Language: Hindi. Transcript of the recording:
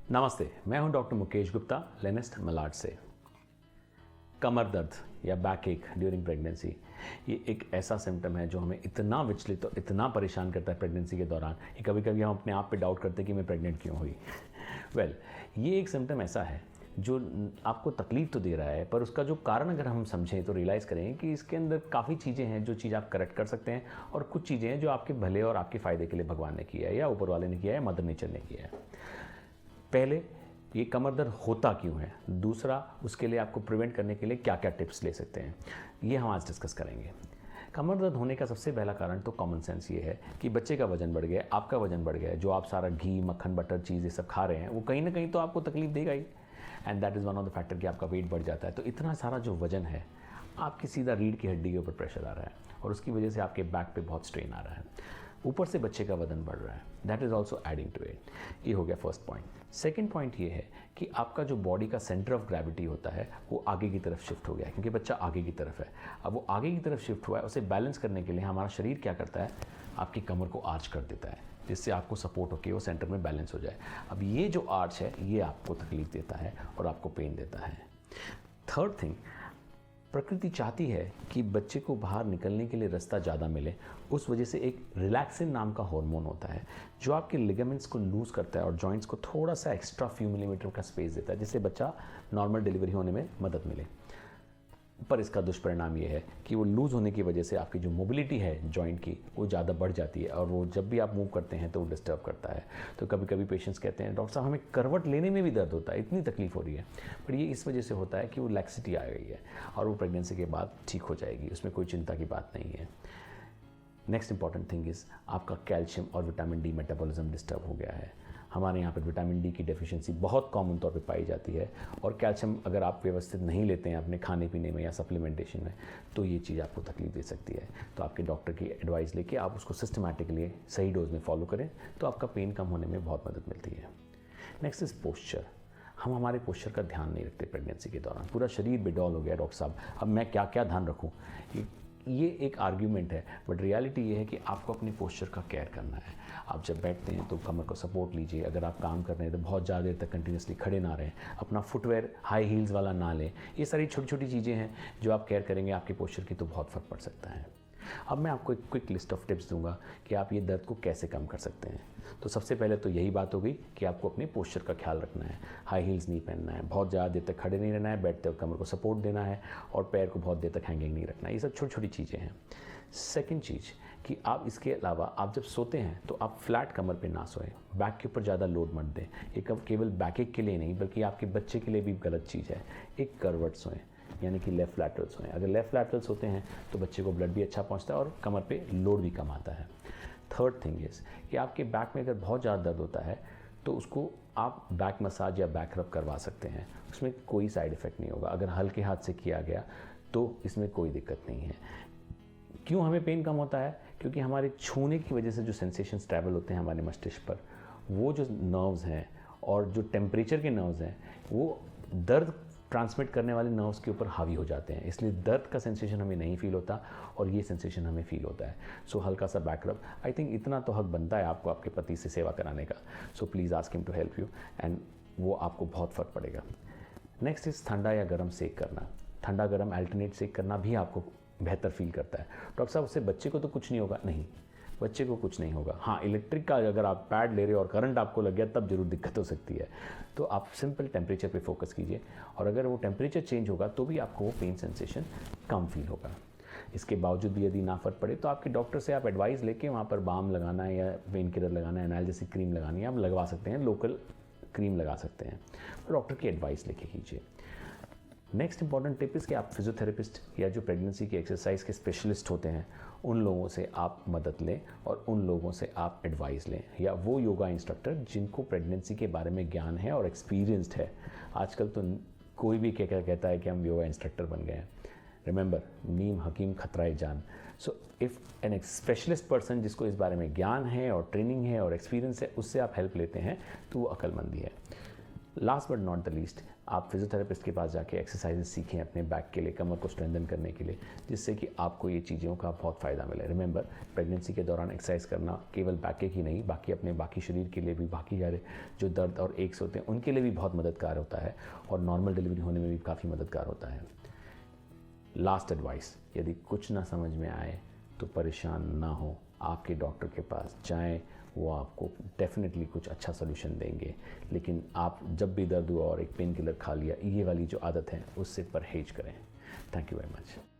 नमस्ते, मैं हूं डॉक्टर मुकेश गुप्ता, लेनिस्ट मलाड से। कमर दर्द या बैक एक ड्यूरिंग प्रेगनेंसी, ये एक ऐसा सिम्टम है जो हमें इतना विचलित और इतना परेशान करता है प्रेगनेंसी के दौरान कि कभी कभी हम अपने आप पे डाउट करते हैं कि मैं प्रेग्नेंट क्यों हुई। ये एक सिम्टम ऐसा है जो आपको तकलीफ तो दे रहा है, पर उसका जो कारण अगर हम समझें तो रियलाइज़ करें कि इसके अंदर काफ़ी चीज़ें हैं जो चीज़ आप करेक्ट कर सकते हैं, और कुछ चीज़ें हैं जो आपके भले और आपके फ़ायदे के लिए भगवान ने किया है या ऊपर वाले ने किया है, मदर नेचर ने किया है। पहले, ये कमर दर्द होता क्यों है। दूसरा, उसके लिए आपको प्रिवेंट करने के लिए क्या क्या टिप्स ले सकते हैं, ये हम आज डिस्कस करेंगे। कमर दर्द होने का सबसे पहला कारण तो कॉमन सेंस ये है कि बच्चे का वजन बढ़ गया, आपका वजन बढ़ गया है, जो आप सारा घी, मक्खन, बटर, चीज़ ये सब खा रहे हैं वो कहीं ना कहीं तो आपको तकलीफ देगा ही, and that is one of the factor कि आपका वेट बढ़ जाता है। तो इतना सारा जो वजन है, आपकी सीधा रीढ़ की हड्डी के ऊपर प्रेशर आ रहा है और उसकी वजह से आपके बैक पे बहुत स्ट्रेन आ रहा है। ऊपर से बच्चे का वजन बढ़ रहा है, that is also adding to it. ये हो गया फर्स्ट पॉइंट। सेकेंड पॉइंट ये है कि आपका जो बॉडी का सेंटर ऑफ ग्रेविटी होता है वो आगे की तरफ शिफ्ट हो गया है, क्योंकि बच्चा आगे की तरफ है। अब वो आगे की तरफ शिफ्ट हुआ है, उसे बैलेंस करने के लिए हमारा शरीर क्या करता है, आपकी कमर को आर्च कर देता है, जिससे आपको सपोर्ट होकर वो सेंटर में बैलेंस हो जाए। अब ये जो आर्च है ये आपको तकलीफ देता है और आपको पेन देता है। थर्ड थिंग, प्रकृति चाहती है कि बच्चे को बाहर निकलने के लिए रास्ता ज़्यादा मिले। उस वजह से एक रिलैक्सिन नाम का हार्मोन होता है जो आपके लिगामेंट्स को लूज़ करता है और जॉइंट्स को थोड़ा सा एक्स्ट्रा फ्यू मिलीमीटर का स्पेस देता है, जिससे बच्चा नॉर्मल डिलीवरी होने में मदद मिले। पर इसका दुष्परिणाम ये है कि वो लूज़ होने की वजह से आपकी जो मोबिलिटी है जॉइंट की वो ज़्यादा बढ़ जाती है, और वो जब भी आप मूव करते हैं तो वो डिस्टर्ब करता है। तो कभी कभी पेशेंट्स कहते हैं, डॉक्टर साहब हमें करवट लेने में भी दर्द होता है, इतनी तकलीफ हो रही है। पर ये इस वजह से होता है कि वो लैक्सिटी आ गई है और वो प्रेगनेंसी के बाद ठीक हो जाएगी, उसमें कोई चिंता की बात नहीं है। नेक्स्ट इंपॉर्टेंट थिंग इज़ आपका कैल्शियम और विटामिन डी मेटाबॉलिज्म डिस्टर्ब हो गया है। हमारे यहाँ पर विटामिन डी की डेफिशिएंसी बहुत कॉमन तौर पे पाई जाती है, और कैल्शियम अगर आप व्यवस्थित नहीं लेते हैं अपने खाने पीने में या सप्लीमेंटेशन में तो ये चीज़ आपको तकलीफ दे सकती है। तो आपके डॉक्टर की एडवाइस लेके आप उसको सिस्टमैटिकली सही डोज में फॉलो करें तो आपका पेन कम होने में बहुत मदद मिलती है। Next is posture. हम हमारे पोस्चर का ध्यान नहीं रखते प्रेगनेंसी के दौरान, पूरा शरीर बेडॉल हो गया डॉक्टर साहब, अब मैं क्या क्या ध्यान रखूँ। ये एक आर्ग्यूमेंट है, बट रियलिटी ये है कि आपको अपने पोस्चर का केयर करना है। आप जब बैठते हैं तो कमर को सपोर्ट लीजिए, अगर आप काम कर रहे हैं तो बहुत ज़्यादा देर तक कंटिन्यूसली खड़े ना रहें, अपना फुटवेयर हाई हील्स वाला ना लें। ये सारी छोटी छोटी चीज़ें हैं जो आप केयर करेंगे आपके पोस्चर की तो बहुत फ़र्क पड़ सकता है। अब मैं आपको एक क्विक लिस्ट ऑफ टिप्स दूंगा कि आप ये दर्द को कैसे कम कर सकते हैं। तो सबसे पहले तो यही बात होगी कि आपको अपने पोस्चर का ख्याल रखना है। हाई हील्स नहीं पहनना है, बहुत ज़्यादा देर तक खड़े नहीं रहना है, बैठते वक्त कमर को सपोर्ट देना है, और पैर को बहुत देर तक हैंगिंग नहीं रखना है। ये सब छोटी छोटी चीज़ें हैं। सेकेंड चीज़ कि आप इसके अलावा आप जब सोते हैं तो आप फ्लैट कमर पे ना सोएं, बैक के ऊपर ज़्यादा लोड मत दें। ये केवल बैक एक के लिए नहीं बल्कि आपके बच्चे के लिए भी गलत चीज़ है। एक करवट सोएं, यानी कि लेफ़्ट लैटरल्स हों। अगर लेफ़्ट लैटरल्स होते हैं तो बच्चे को ब्लड भी अच्छा पहुंचता है और कमर पे लोड भी कम आता है। थर्ड थिंग इज़ कि आपके बैक में अगर बहुत ज़्यादा दर्द होता है तो उसको आप बैक मसाज या बैक रब करवा सकते हैं, उसमें कोई साइड इफ़ेक्ट नहीं होगा। अगर हल्के हाथ से किया गया तो इसमें कोई दिक्कत नहीं है। क्यों हमें पेन कम होता है? क्योंकि हमारे छूने की वजह से जो सेंसेशंस ट्रैवल होते हैं हमारे मस्तिष्क पर, वो जो नर्व्स हैं और जो टेम्परेचर के नर्व्स हैं वो दर्द ट्रांसमिट करने वाले नर्व्स के ऊपर हावी हो जाते हैं, इसलिए दर्द का सेंसेशन हमें नहीं फील होता और ये सेंसेशन हमें फील होता है। सो हल्का सा बैक रब, आई थिंक इतना तो हक बनता है आपको आपके पति से सेवा कराने का। So please ask him to help you, and वो आपको बहुत फ़र्क पड़ेगा। नेक्स्ट इज़ ठंडा या गर्म सेक करना। ठंडा गर्म अल्टरनेट सेक करना भी आपको बेहतर फील करता है। डॉक्टर साहब उससे बच्चे को तो कुछ नहीं होगा? नहीं, बच्चे को कुछ नहीं होगा। हाँ, इलेक्ट्रिक का अगर आप पैड ले रहे हो और करंट आपको लग गया तब जरूर दिक्कत हो सकती है। तो आप सिंपल टेम्परेचर पे फोकस कीजिए, और अगर वो टेम्परेचर चेंज होगा तो भी आपको वो पेन सेंसेशन कम फील होगा। इसके बावजूद भी यदि ना फर्क पड़े तो आपके डॉक्टर से आप एडवाइस लेके वहाँ पर बाम लगाना है या पेन किलर लगाना है, एनाल्जेसिक क्रीम लगानी है, आप लगवा सकते हैं, लोकल क्रीम लगा सकते हैं। तो डॉक्टर की एडवाइस लेके कीजिए। नेक्स्ट इंपॉर्टेंट टिप इज़ कि आप फिजियोथेरेपिस्ट या जो प्रेगनेंसी की एक्सरसाइज के स्पेशलिस्ट होते हैं उन लोगों से आप मदद लें और उन लोगों से आप एडवाइस लें, या वो योगा इंस्ट्रक्टर जिनको प्रेगनेंसी के बारे में ज्ञान है और एक्सपीरियंस्ड है। आजकल तो कोई भी क्या कहता है कि हम योगा इंस्ट्रक्टर बन गए हैं। रिमेंबर, नीम हकीम खतरा जान। So if an specialist person जिसको इस बारे में ज्ञान है और ट्रेनिंग है और एक्सपीरियंस है, उससे आप हेल्प लेते हैं तो वो अक्लमंदी है। Last but not the least, आप फिजियोथेरेपिस्ट के पास जाके एक्सरसाइजेस सीखें अपने बैक के लिए, कमर को स्ट्रेंथन करने के लिए, जिससे कि आपको ये चीज़ों का बहुत फ़ायदा मिले। रिमेंबर, प्रेगनेंसी के दौरान एक्सरसाइज करना केवल बैक एक ही नहीं, बाकी अपने बाकी शरीर के लिए भी, बाकी सारे जो दर्द और एक्स होते हैं उनके लिए भी बहुत मददगार होता है, और नॉर्मल डिलीवरी होने में भी काफ़ी मददगार होता है। लास्ट एडवाइस, यदि कुछ ना समझ में आए तो परेशान ना हो, आपके डॉक्टर के पास जाएं, वो आपको डेफिनेटली कुछ अच्छा सोल्यूशन देंगे। लेकिन आप जब भी दर्द हुआ और एक पेन किलर खा लिया, ये वाली जो आदत है उससे परहेज करें। Thank you very much.